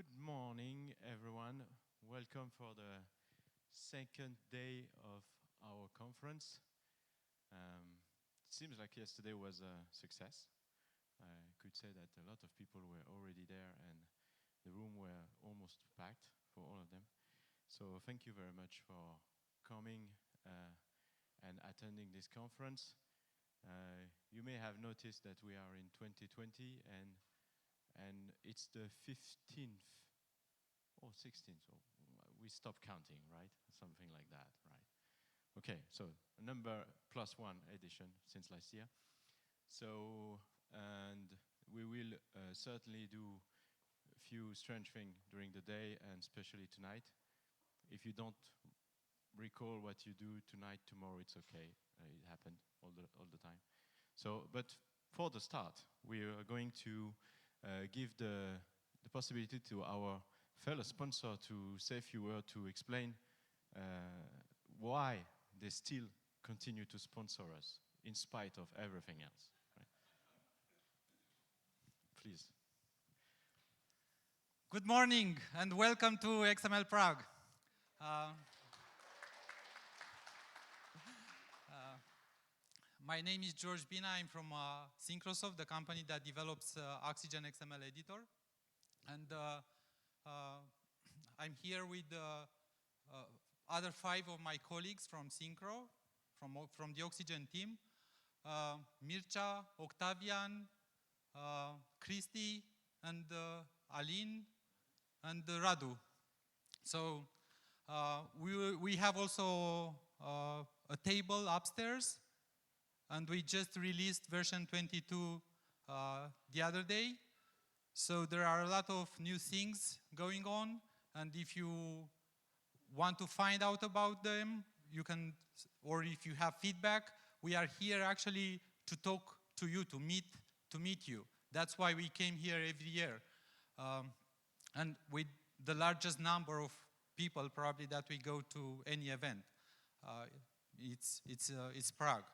Good morning, everyone. Welcome for the second day of our conference. It seems like yesterday was a success. I could say that a lot of people were already there and the room were almost packed for all of them. So thank you very much for coming and attending this conference. You may have noticed that we are in 2020 and it's the 15th or 16th, so we stopped counting, right? Something like that, right? Okay, so a number +1 edition since last year. So, and we will certainly do a few strange things during the day and especially tonight. If you don't recall what you do tonight, tomorrow, it's okay. It happened all the time. So, but for the start, we are going to give the possibility to our fellow sponsor to say a few words to explain why they still continue to sponsor us in spite of everything else. Right? Please. Good morning and welcome to XMLPrague. My name is George Bina. I'm from Syncrosoft, the company that develops Oxygen XML editor. And I'm here with other 5 of my colleagues from Synchro, from the Oxygen team. Mircea, Octavian, Christy, and Aline, and Radu. So we have also a table upstairs, and we just released version 22 the other day. So there are a lot of new things going on, and if you want to find out about them, you can, or if you have feedback, we are here actually to talk to you, to meet you. That's why we came here every year. And with the largest number of people probably that we go to any event. It's Prague.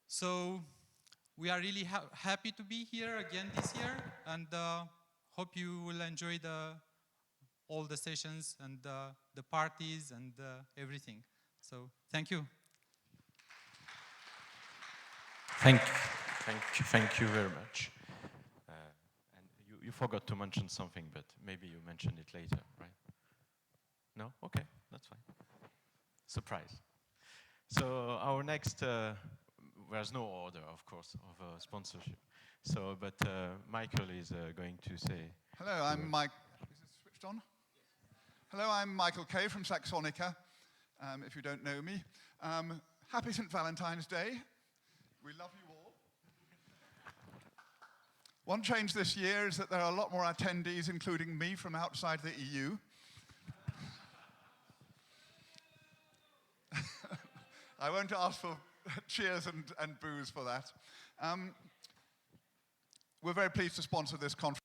So we are really happy to be here again this year, and hope you will enjoy all the sessions and the parties and everything. So thank you. Thank you very much. And you forgot to mention something, but maybe you mentioned it later, right? No? Okay, that's fine. Surprise. So our next, there's no order, of course, of sponsorship. So, but Michael is going to say. Hello, I'm Mike. Is this switched on? Yes. Hello, I'm Michael Kay from Saxonica. If you don't know me, happy St. Valentine's Day. We love you all. One change this year is that there are a lot more attendees, including me, from outside the EU. I won't ask for cheers and boos for that. We're very pleased to sponsor this conference.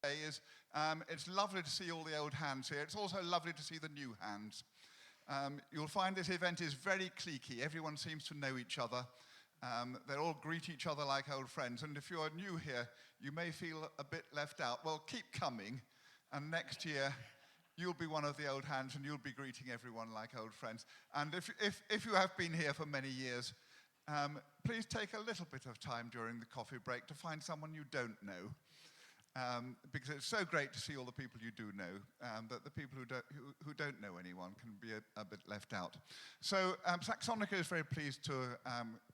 It's lovely to see all the old hands here. It's also lovely to see the new hands. You'll find this event is very cliquey. Everyone seems to know each other. They all greet each other like old friends. And if you're new here, you may feel a bit left out. Well, keep coming. And next year, you'll be one of the old hands and you'll be greeting everyone like old friends. And if you have been here for many years, please take a little bit of time during the coffee break to find someone you don't know. Because it's so great to see all the people you do know, that the people who don't know anyone can be a bit left out. So Saxonica is very pleased to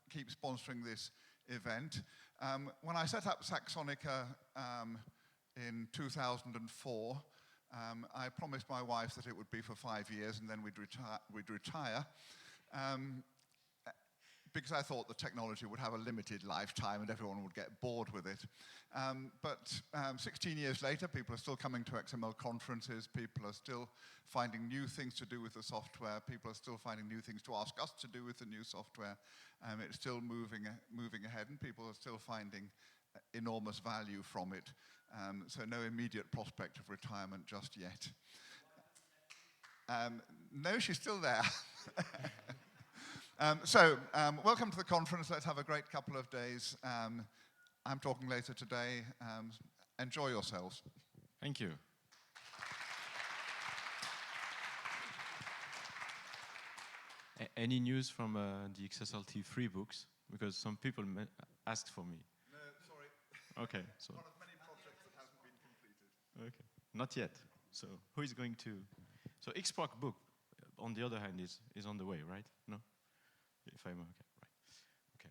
keep sponsoring this event. When I set up Saxonica in 2004, I promised my wife that it would be for 5 years and then we'd retire. Because I thought the technology would have a limited lifetime and everyone would get bored with it. But 16 years later, people are still coming to XML conferences, people are still finding new things to do with the software, people are still finding new things to ask us to do with the new software. It's still moving ahead, and people are still finding enormous value from it. So no immediate prospect of retirement just yet. No, she's still there. Welcome to the conference. Let's have a great couple of days. I'm talking later today. Enjoy yourselves. Thank you. Any news from the XSLT free books? Because some people asked for me. No, sorry. Okay, so. One of many projects that hasn't been completed. Okay, not yet. So who is going to? So XProc book, on the other hand, is on the way, right? No, if I'm okay, right? Okay.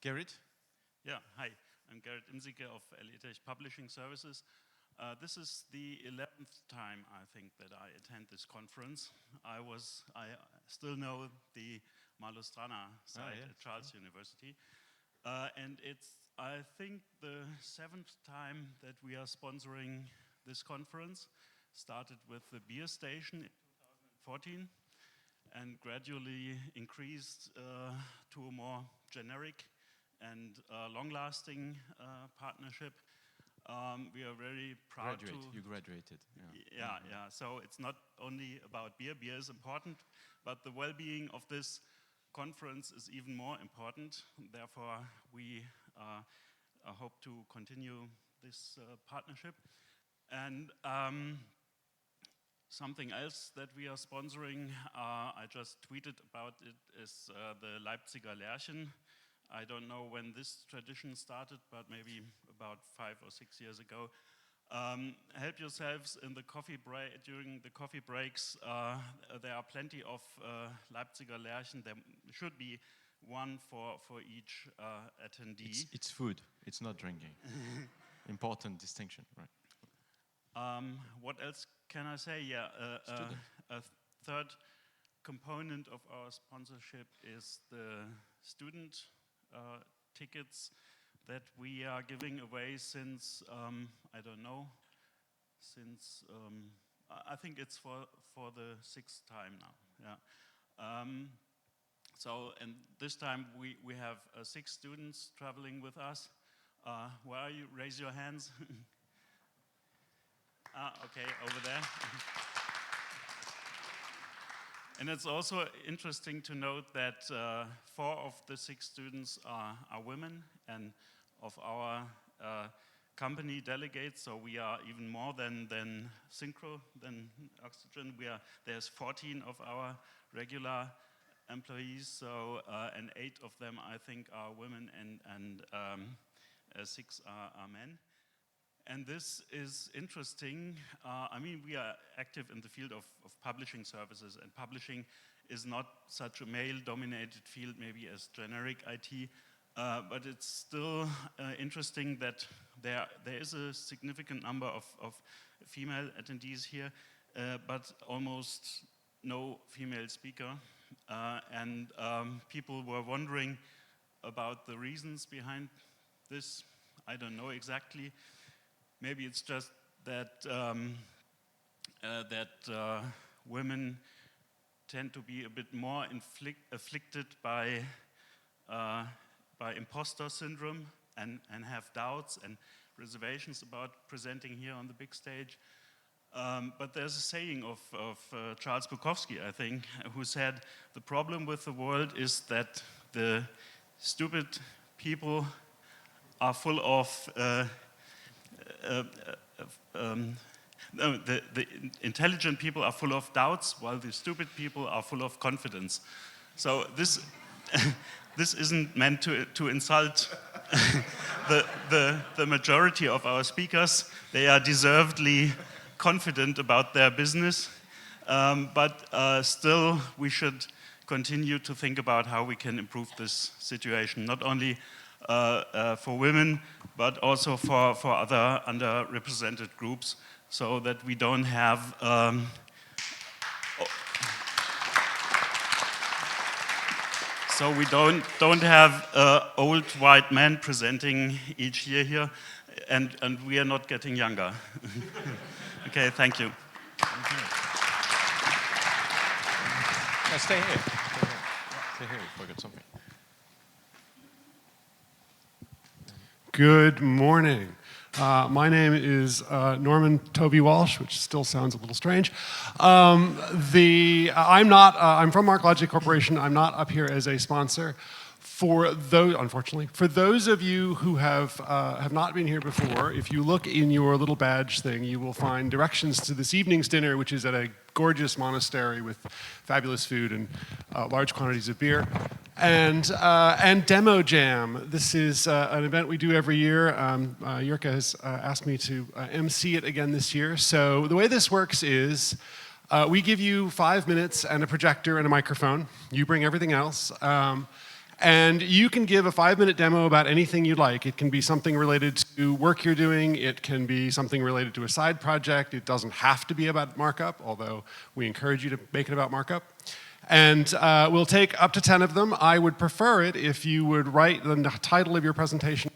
Gerrit. Yeah, hi. I'm Gerrit Imsike of Elitech Publishing Services. This is the 11th time, I think, that I attend this conference. I still know the Malustrana site at Charles University. And it's, I think, the 7th time that we are sponsoring this conference. Started with the beer station in 2014 and gradually increased to a more generic and long-lasting partnership. We are very proud to... You graduated. Yeah. So it's not only about beer. Beer is important, but the well-being of this conference is even more important. Therefore, we hope to continue this partnership. And something else that we are sponsoring, I just tweeted about it, is the Leipziger Lärchen. I don't know when this tradition started, but maybe about 5 or 6 years ago. Help yourselves in the coffee break. During the coffee breaks, there are plenty of Leipziger Lärchen. There should be one for each attendee. It's food, it's not drinking. Important distinction, right? What else can I say? Yeah, a third component of our sponsorship is the student tickets that we are giving away since, I don't know, since, I think it's for the 6th time now, yeah. So, and this time we have 6 students traveling with us. Where are you? Raise your hands. Okay, over there. And it's also interesting to note that 4 of the 6 students are women, and of our company delegates, so we are even more than Synchro, than Oxygen. There's 14 of our regular employees, so and 8 of them I think are women, and 6 are men. And this is interesting. I mean, we are active in the field of publishing services, and publishing is not such a male-dominated field maybe as generic IT, but it's still interesting that there is a significant number of female attendees here, but almost no female speaker. And people were wondering about the reasons behind this. I don't know exactly. Maybe it's just that women tend to be a bit more afflicted by imposter syndrome and have doubts and reservations about presenting here on the big stage. But there's a saying of Charles Bukowski, I think, who said, the problem with the world is that the stupid people are full of no, the intelligent people are full of doubts, while the stupid people are full of confidence. So this this isn't meant to insult the majority of our speakers. They are deservedly confident about their business, but still we should continue to think about how we can improve this situation, not only for women, but also for other underrepresented groups, so that we don't have old white men presenting each year here, and we are not getting younger. Okay, thank you. Yeah, stay here. Stay here. We forgot something. Good morning. My name is Norman Toby Walsh, which still sounds a little strange. I'm from MarkLogic Corporation. I'm not up here as a sponsor. Unfortunately, for those of you who have not been here before, if you look in your little badge thing, you will find directions to this evening's dinner, which is at a gorgeous monastery with fabulous food and large quantities of beer, and Demo Jam. This is an event we do every year. Jurka has asked me to MC it again this year. So the way this works is we give you 5 minutes and a projector and a microphone. You bring everything else. And you can give a 5-minute demo about anything you'd like. It can be something related to work you're doing. It can be something related to a side project. It doesn't have to be about markup, although we encourage you to make it about markup. And we'll take up to 10 of them. I would prefer it if you would write the title of your presentation,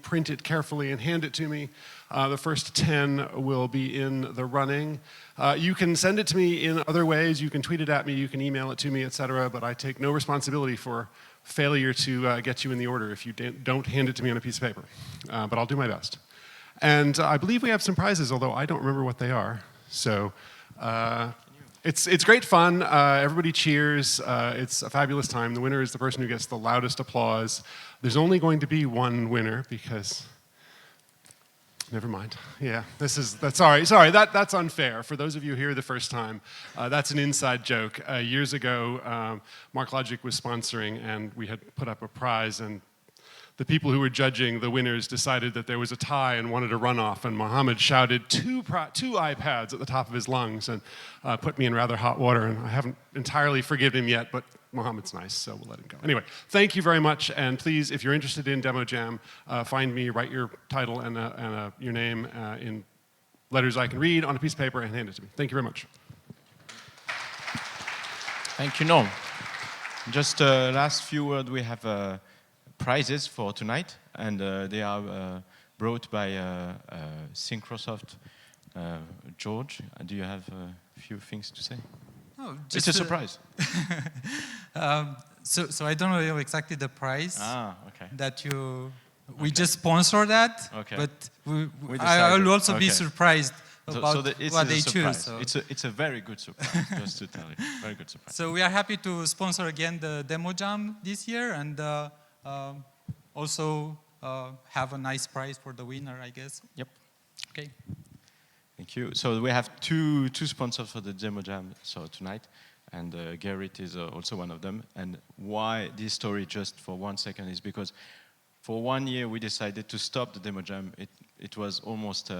print it carefully, and hand it to me. The first 10 will be in the running. You can send it to me in other ways. You can tweet it at me. You can email it to me, etc. But I take no responsibility for failure to get you in the order if you don't hand it to me on a piece of paper. But I'll do my best. And I believe we have some prizes, although I don't remember what they are. So it's great fun. Everybody cheers. It's a fabulous time. The winner is the person who gets the loudest applause. There's only going to be one winner because... Never mind. Yeah, sorry, that's unfair. For those of you here the first time, that's an inside joke. Years ago, MarkLogic was sponsoring, and we had put up a prize, and the people who were judging the winners decided that there was a tie and wanted a runoff, and Mohammed shouted two iPads at the top of his lungs and put me in rather hot water, and I haven't entirely forgiven him yet, but Mohammed's nice, so we'll let him go. Anyway, thank you very much, and please, if you're interested in Demo Jam, find me, write your title and your name in letters I can read on a piece of paper and hand it to me. Thank you very much. Thank you, Norm. Just last few words, we have prizes for tonight, and they are brought by Synchrosoft. George, do you have a few things to say? Oh, it's a surprise. So I don't know exactly the price okay. that we just sponsor that, okay. but I will also be surprised about what they choose. So. It's a very good surprise, just to tell you. Very good surprise. So we are happy to sponsor again the Demo Jam this year, and also have a nice prize for the winner, I guess. Yep. Okay. Thank you. So we have two sponsors for the Demo Jam tonight, and Gerrit is also one of them. And why this story, just for 1 second, is because for 1 year we decided to stop the Demo Jam. It was almost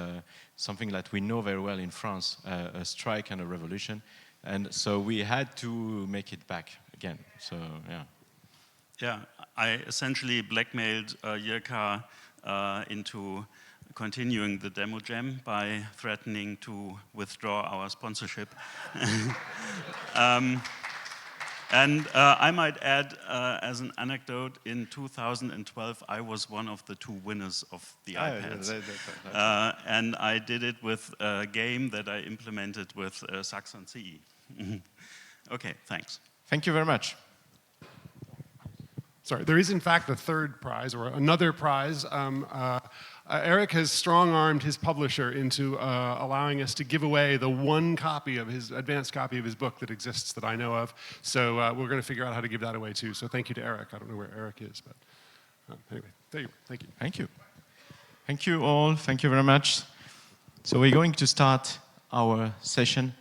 something that we know very well in France, a strike and a revolution. And so we had to make it back again. So, yeah. Yeah, I essentially blackmailed Jurka into continuing the Demo Jam by threatening to withdraw our sponsorship. And I might add, as an anecdote, in 2012, I was one of the 2 winners of the iPads. And I did it with a game that I implemented with Saxon CE. Okay, thanks. Thank you very much. Sorry, there is in fact a third prize, or another prize. Eric has strong-armed his publisher into allowing us to give away the one copy of his advanced copy of his book that exists that I know of. So we're going to figure out how to give that away too. So thank you to Eric. I don't know where Eric is, but anyway, there you go. Thank you. Thank you. Thank you all. Thank you very much. So we're going to start our session.